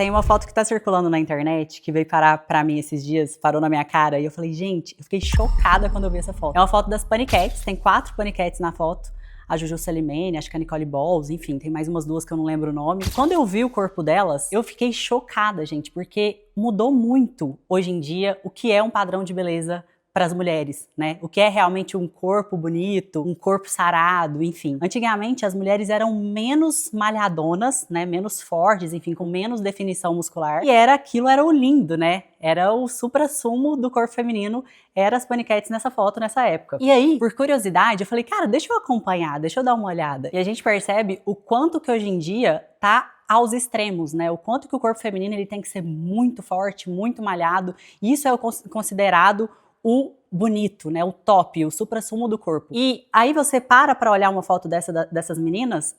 Tem uma foto que tá circulando na internet, que veio parar pra mim esses dias, parou na minha cara, e eu falei, gente, eu fiquei chocada quando eu vi essa foto. É uma foto das Paniquettes, tem 4 Paniquettes na foto. A Juju Celimene, acho que a Nicole Balls, enfim, tem mais umas 2 que eu não lembro o nome. Quando eu vi o corpo delas, eu fiquei chocada, gente, porque mudou muito, hoje em dia, o que é um padrão de beleza para as mulheres, né? O que é realmente um corpo bonito, um corpo sarado, enfim. Antigamente as mulheres eram menos malhadonas, né? Menos fortes, enfim, com menos definição muscular. E aquilo era o lindo, né? Era o suprassumo do corpo feminino, eram as Paniquettes nessa foto, nessa época. E aí, por curiosidade, eu falei, cara, deixa eu acompanhar, deixa eu dar uma olhada. E a gente percebe o quanto que hoje em dia tá aos extremos, né? O quanto que o corpo feminino ele tem que ser muito forte, muito malhado. E isso é considerado o bonito, né? O top, o suprassumo do corpo. E aí você para olhar uma foto dessas meninas,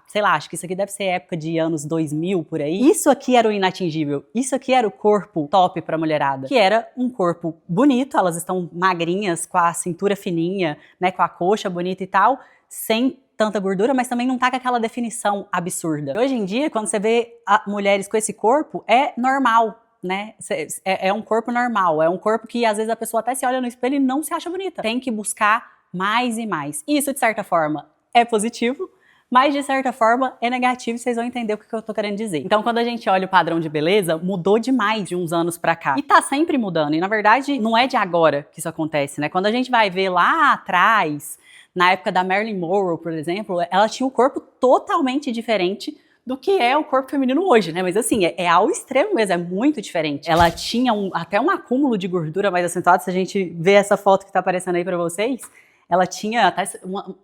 sei lá, acho que isso aqui deve ser época de anos 2000, por aí. Isso aqui era o inatingível. Isso aqui era o corpo top pra mulherada. Que era um corpo bonito, elas estão magrinhas, com a cintura fininha, né? Com a coxa bonita e tal, sem tanta gordura, mas também não tá com aquela definição absurda. Hoje em dia, quando você vê mulheres com esse corpo, é normal, né? É um corpo normal, é um corpo que às vezes a pessoa até se olha no espelho e não se acha bonita. Tem que buscar mais e mais. Isso, de certa forma, é positivo, mas de certa forma é negativo e vocês vão entender o que eu tô querendo dizer. Então, quando a gente olha o padrão de beleza, mudou demais de uns anos pra cá. E tá sempre mudando. E na verdade, não é de agora que isso acontece, né? Quando a gente vai ver lá atrás, na época da Marilyn Monroe, por exemplo, ela tinha um corpo totalmente diferente do que é o corpo feminino hoje, né? Mas assim, é ao extremo mesmo, é muito diferente. Ela tinha até um acúmulo de gordura mais acentuado, se a gente vê essa foto que tá aparecendo aí pra vocês, ela tinha até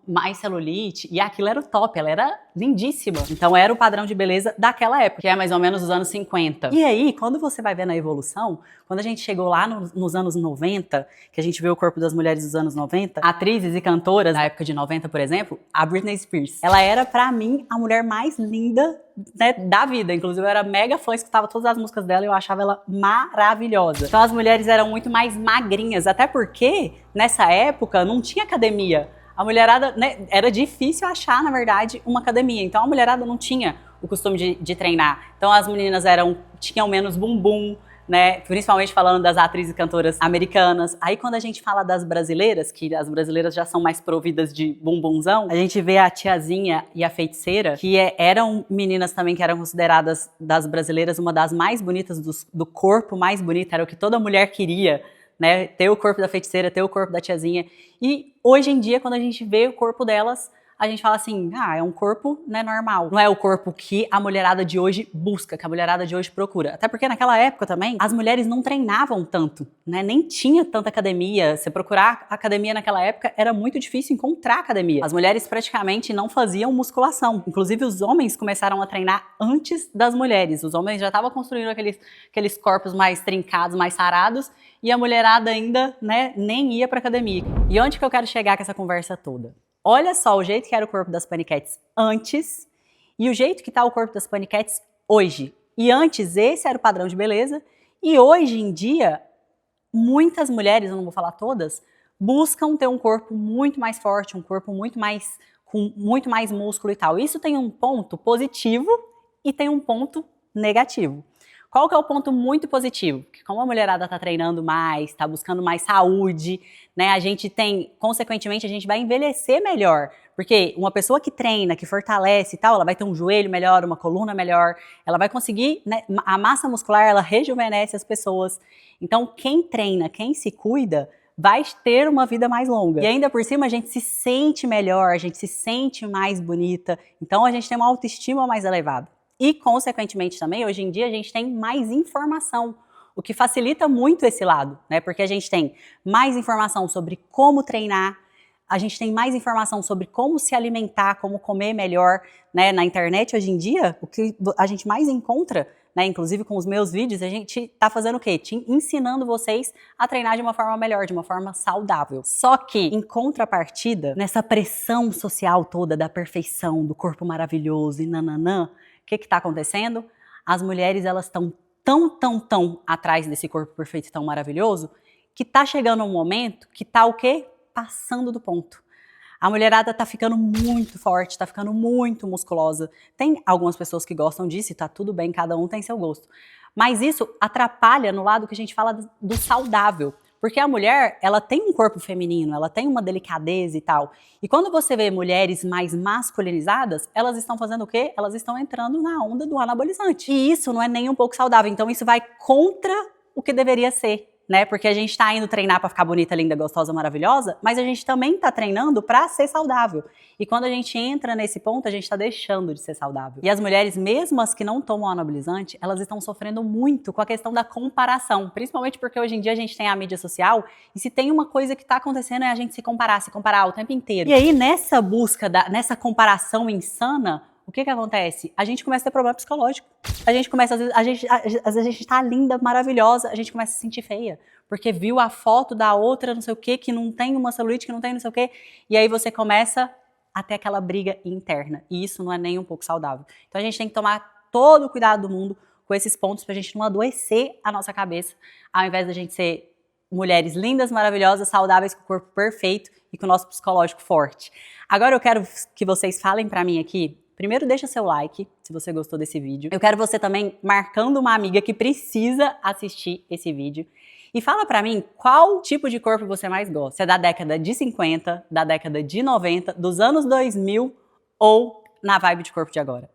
mais celulite, e aquilo era o top, ela era lindíssima. Então era o padrão de beleza daquela época, que é mais ou menos os anos 50. E aí, quando você vai ver na evolução, quando a gente chegou lá nos anos 90, que a gente vê o corpo das mulheres dos anos 90, atrizes e cantoras da época de 90, por exemplo, a Britney Spears, ela era pra mim a mulher mais linda, né, da vida. Inclusive eu era mega fã, escutava todas as músicas dela e eu achava ela maravilhosa. Então as mulheres eram muito mais magrinhas, até porque nessa época não tinha academia. A mulherada, né, era difícil achar, na verdade, uma academia. Então a mulherada não tinha o costume de treinar. Então as meninas tinham menos bumbum, né? Principalmente falando das atrizes e cantoras americanas. Aí quando a gente fala das brasileiras, que as brasileiras já são mais providas de bumbumzão, a gente vê a Tiazinha e a Feiticeira, que eram meninas também que eram consideradas das brasileiras uma das mais bonitas, do corpo mais bonito, era o que toda mulher queria, né? Ter o corpo da Feiticeira, ter o corpo da Tiazinha. E hoje em dia, quando a gente vê o corpo delas, a gente fala assim, é um corpo, né, normal. Não é o corpo que a mulherada de hoje busca, que a mulherada de hoje procura. Até porque naquela época também, as mulheres não treinavam tanto, né? Nem tinha tanta academia. Você procurar academia naquela época, era muito difícil encontrar academia. As mulheres praticamente não faziam musculação. Inclusive, os homens começaram a treinar antes das mulheres. Os homens já estavam construindo aqueles corpos mais trincados, mais sarados, e a mulherada ainda, né, nem ia pra academia. E onde que eu quero chegar com essa conversa toda? Olha só o jeito que era o corpo das Paniquettes antes e o jeito que tá o corpo das Paniquettes hoje. E antes esse era o padrão de beleza e hoje em dia muitas mulheres, eu não vou falar todas, buscam ter um corpo muito mais forte, um corpo com muito mais músculo e tal. Isso tem um ponto positivo e tem um ponto negativo. Qual que é o ponto muito positivo? Que como a mulherada tá treinando mais, tá buscando mais saúde, né? Consequentemente, a gente vai envelhecer melhor. Porque uma pessoa que treina, que fortalece e tal, ela vai ter um joelho melhor, uma coluna melhor, ela vai conseguir, né? A massa muscular, ela rejuvenesce as pessoas. Então, quem treina, quem se cuida, vai ter uma vida mais longa. E ainda por cima, a gente se sente melhor, a gente se sente mais bonita. Então, a gente tem uma autoestima mais elevada. E, consequentemente, também, hoje em dia, a gente tem mais informação, o que facilita muito esse lado, né? Porque a gente tem mais informação sobre como treinar, a gente tem mais informação sobre como se alimentar, como comer melhor, né? Na internet, hoje em dia, o que a gente mais encontra, né? Inclusive com os meus vídeos, a gente tá fazendo o quê? Ensinando vocês a treinar de uma forma melhor, de uma forma saudável. Só que, em contrapartida, nessa pressão social toda da perfeição, do corpo maravilhoso e nananã, o que está acontecendo? As mulheres, elas estão tão atrás desse corpo perfeito, tão maravilhoso, que tá chegando um momento que tá o quê? Passando do ponto. A mulherada tá ficando muito forte, tá ficando muito musculosa. Tem algumas pessoas que gostam disso e tá tudo bem, cada um tem seu gosto. Mas isso atrapalha no lado que a gente fala do saudável. Porque a mulher, ela tem um corpo feminino, ela tem uma delicadeza e tal. E quando você vê mulheres mais masculinizadas, elas estão fazendo o quê? Elas estão entrando na onda do anabolizante. E isso não é nem um pouco saudável. Então isso vai contra o que deveria ser, né? Porque a gente tá indo treinar pra ficar bonita, linda, gostosa, maravilhosa, mas a gente também tá treinando pra ser saudável. E quando a gente entra nesse ponto, a gente tá deixando de ser saudável. E as mulheres, mesmo as que não tomam anabolizante, elas estão sofrendo muito com a questão da comparação, principalmente porque hoje em dia a gente tem a mídia social e se tem uma coisa que tá acontecendo é a gente se comparar o tempo inteiro. E aí, nessa busca, nessa comparação insana, o que acontece? A gente começa a ter problema psicológico. A gente começa, às vezes a gente tá linda, maravilhosa, a gente começa a se sentir feia. Porque viu a foto da outra, não sei o quê, que não tem uma celulite, que não tem não sei o quê. E aí você começa a ter aquela briga interna. E isso não é nem um pouco saudável. Então a gente tem que tomar todo o cuidado do mundo com esses pontos pra gente não adoecer a nossa cabeça, ao invés da gente ser mulheres lindas, maravilhosas, saudáveis, com o corpo perfeito e com o nosso psicológico forte. Agora eu quero que vocês falem pra mim aqui. Primeiro, deixa seu like, se você gostou desse vídeo. Eu quero você também marcando uma amiga que precisa assistir esse vídeo. E fala pra mim qual tipo de corpo você mais gosta. Se é da década de 50, da década de 90, dos anos 2000 ou na vibe de corpo de agora.